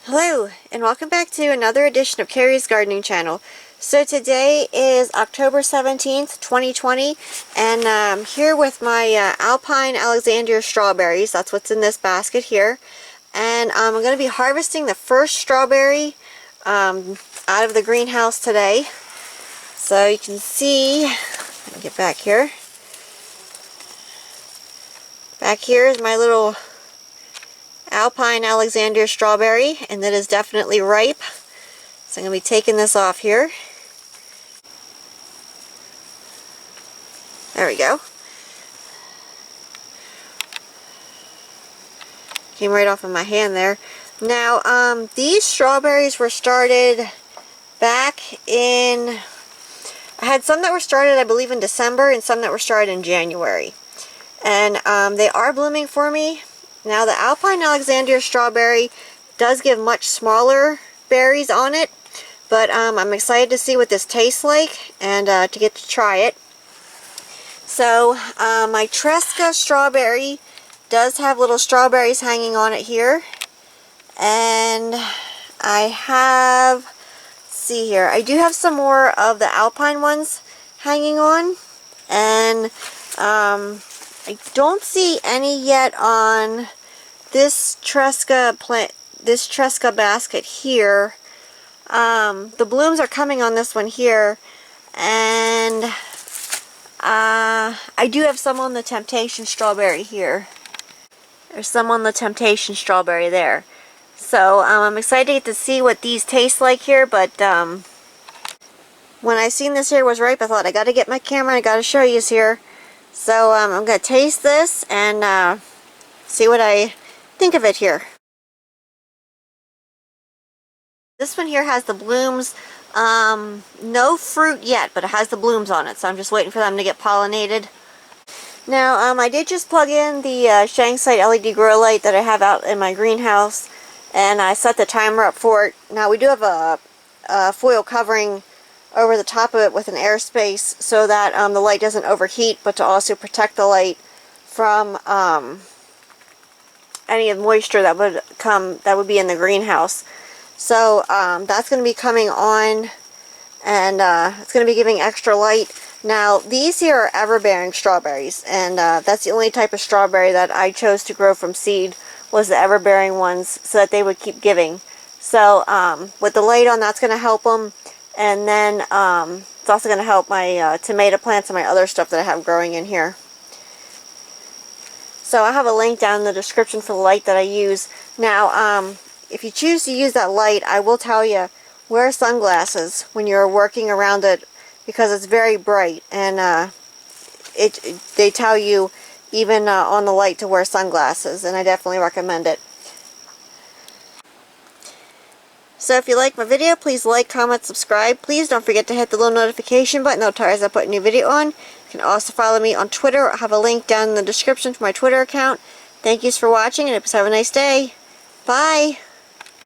Hello, and welcome back to another edition of Carrie's Gardening Channel. So today is October 17th, 2020, and I'm here with my Alpine Alexandria strawberries. That's what's in this basket here. And I'm going to be harvesting the first strawberry out of the greenhouse today. So you can see, let me get back here. Back here is my little Alpine Alexandria strawberry, and that is definitely ripe. So I'm going to be taking this off here. There we go. Came right off of my hand there. Now, these strawberries were started back in, I had some that were started, I believe, in December, and some that were started in January. And they are blooming for me. Now, the Alpine Alexandria strawberry does give much smaller berries on it, but I'm excited to see what this tastes like and to get to try it. So, my Tresca strawberry does have little strawberries hanging on it here. And I have, let's see here, I do have some more of the Alpine ones hanging on. And I don't see any yet on this Tresca plant, this Tresca basket here. The blooms are coming on this one here, and I do have some on the Temptation strawberry here. There's some on the Temptation strawberry there. So I'm excited to see what these taste like here, but when I seen this here was ripe, I thought I got to get my camera and I got to show you here. So I'm going to taste this and see what I think of it here. This one here has the blooms, no fruit yet, but it has the blooms on it, so I'm just waiting for them to get pollinated. Now, I did just plug in the Shanksite LED grow light that I have out in my greenhouse, and I set the timer up for it. Now, we do have a foil covering over the top of it with an airspace so that the light doesn't overheat, but to also protect the light from any of the moisture that would be in the greenhouse. So that's going to be coming on, and it's going to be giving extra light. Now, these here are ever-bearing strawberries, and that's the only type of strawberry that I chose to grow from seed, was the ever-bearing ones, so that they would keep giving. So with the light on, that's going to help them. And then it's also going to help my tomato plants and my other stuff that I have growing in here. So I have a link down in the description for the light that I use. Now, if you choose to use that light, I will tell you, wear sunglasses when you're working around it, because it's very bright. And they tell you even on the light to wear sunglasses, and I definitely recommend it. So if you like my video, please like, comment, subscribe. Please don't forget to hit the little notification button. That'll tell you as I put a new video on. You can also follow me on Twitter. I have a link down in the description for my Twitter account. Thank you for watching, and have a nice day. Bye!